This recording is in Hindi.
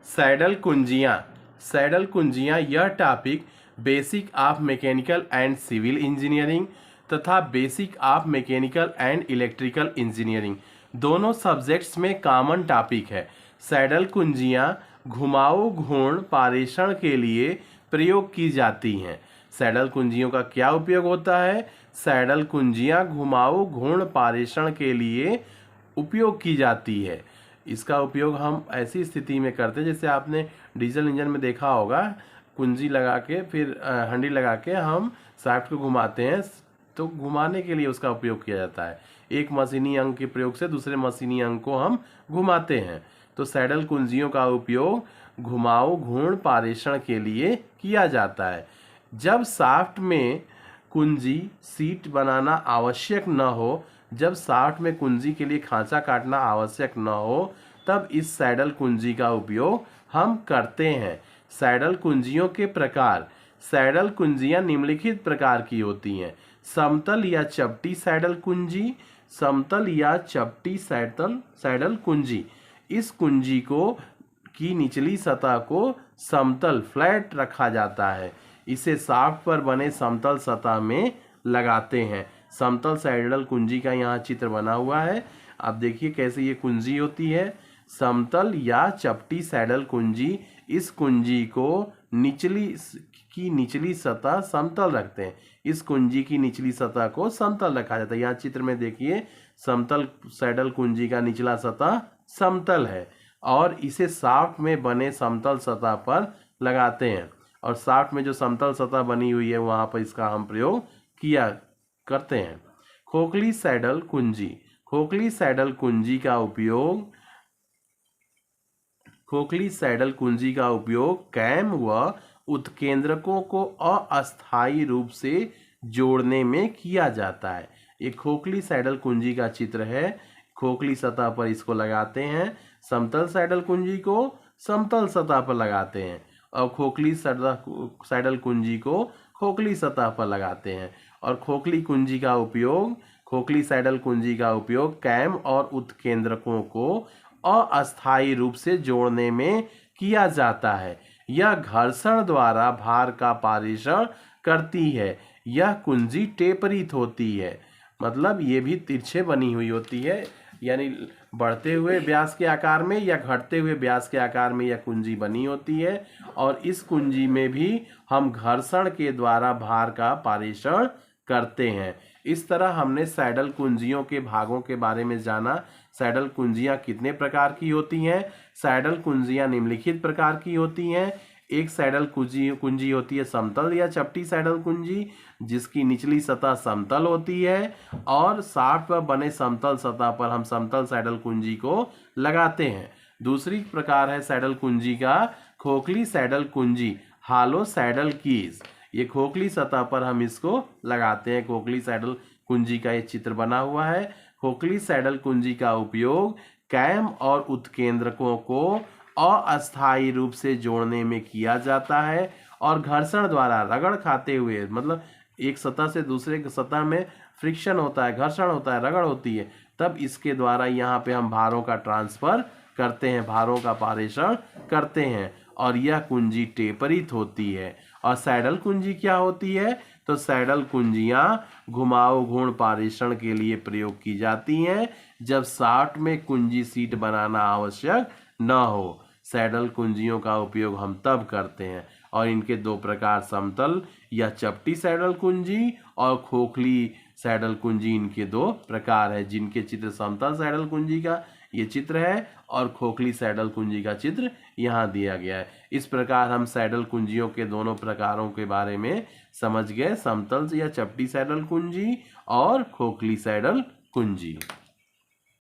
सैडल कुंजियाँ। सैडल कुंजियाँ यह topic basic of mechanical and civil engineering तथा basic of mechanical and electrical engineering दोनों सब्जेक्ट्स में कॉमन टॉपिक है। सैडल कुंजियाँ घुमाऊ घूर्ण पारेषण के लिए प्रयोग की जाती हैं। सैडल कुंजियों का क्या उपयोग होता है? सैडल कुंजियाँ घुमाऊ घूर्ण पारेषण के लिए उपयोग की जाती है। इसका उपयोग हम ऐसी स्थिति में करते हैं जैसे आपने डीजल इंजन में देखा होगा, कुंजी लगा के फिर हंडी लगा के हम शाफ्ट को घुमाते हैं, तो घुमाने के लिए उसका उपयोग किया जाता है। एक मशीनी अंग के प्रयोग से दूसरे मशीनी अंग को हम घुमाते हैं। तो सैडल कुंजियों का उपयोग घुमाऊ घूर्ण पारेषण के लिए किया जाता है। जब शाफ्ट में कुंजी सीट बनाना आवश्यक न हो, जब शाफ्ट में कुंजी के लिए खांचा काटना आवश्यक न हो, तब इस सैडल कुंजी का उपयोग हम करते हैं। सैडल कुंजियों के प्रकार। सैडल कुंजियां निम्नलिखित प्रकार की होती हैं। समतल या चपटी सैडल कुंजी। समतल या चपटी सैडल कुंजी। इस कुंजी को की निचली सतह को समतल फ्लैट रखा जाता है। इसे शाफ्ट पर बने समतल सतह में लगाते हैं। समतल सैडल कुंजी का यहाँ चित्र बना हुआ है। आप देखिए कैसे ये कुंजी होती है। समतल या चपटी सैडल कुंजी। इस कुंजी को निचली सतह समतल रखते हैं। इस कुंजी की निचली सतह को समतल रखा जाता है। यहाँ चित्र में देखिए समतल सैडल कुंजी का निचला सतह समतल है और इसे शाफ्ट में बने समतल सतह पर लगाते हैं और शाफ्ट में जो समतल सतह बनी हुई है वहां पर इसका हम प्रयोग किया करते हैं। खोखली सैडल कुंजी। खोखली सैडल कुंजी का उपयोग कैम व उत्केंद्रकों को अस्थायी रूप से जोड़ने में किया जाता है। ये खोखली सैडल कुंजी का चित्र है। खोखली सतह पर इसको लगाते हैं। समतल सैडल कुंजी को समतल सतह पर लगाते हैं और खोखली सैडल कुंजी को खोखली सतह पर लगाते हैं। और खोखली सैडल कुंजी का उपयोग कैम और उत्केंद्रकों को अस्थायी रूप से जोड़ने में किया जाता है। यह घर्षण द्वारा भार का पारेषण करती है। यह कुंजी टेपरित होती है, मतलब ये भी तिरछे बनी हुई होती है, यानी बढ़ते हुए व्यास के आकार में या घटते हुए व्यास के आकार में यह कुंजी बनी होती है और इस कुंजी में भी हम घर्षण के द्वारा भार का पारेषण करते हैं। इस तरह हमने सैडल कुंजियों के भागों के बारे में जाना। सैडल कुंजियां कितने प्रकार की होती हैं? सैडल कुंजियां निम्नलिखित प्रकार की होती हैं। एक सैडल कुंजी होती है समतल या चपटी सैडल कुंजी, जिसकी निचली सतह समतल होती है और शाफ्ट पर बने समतल सतह पर हम समतल सैडल कुंजी को लगाते हैं। दूसरी प्रकार है सैडल कुंजी का खोखली सैडल कुंजी, हालो सैडल कीज। ये खोखली सतह पर हम इसको लगाते हैं। खोखली सैडल कुंजी का ये चित्र बना हुआ है। खोखली सैडल कुंजी का उपयोग कैम और उत्केंद्रकों को अस्थायी रूप से जोड़ने में किया जाता है और घर्षण द्वारा रगड़ खाते हुए, मतलब एक सतह से दूसरे सतह में फ्रिक्शन होता है, घर्षण होता है, रगड़ होती है, तब इसके द्वारा यहाँ पे हम भारों का ट्रांसफर करते हैं, भारों का पारेषण करते हैं और यह कुंजी टेपरित होती है। और सैडल कुंजी क्या होती है? तो सैडल कुंजियां घुमाऊ घूर्ण पारेषण के लिए प्रयोग की जाती हैं जब शाफ्ट में कुंजी सीट बनाना आवश्यक न हो। सैडल कुंजियों का उपयोग हम तब करते हैं और इनके दो प्रकार समतल या चपटी सैडल कुंजी और खोखली सैडल कुंजी, इनके दो प्रकार है, जिनके चित्र समतल सैडल कुंजी का ये चित्र है और खोखली सैडल कुंजी का चित्र यहाँ दिया गया है। इस प्रकार हम सैडल कुंजियों के दोनों प्रकारों के बारे में समझ गए, समतल या चपटी सैडल कुंजी और खोखली सैडल कुंजी।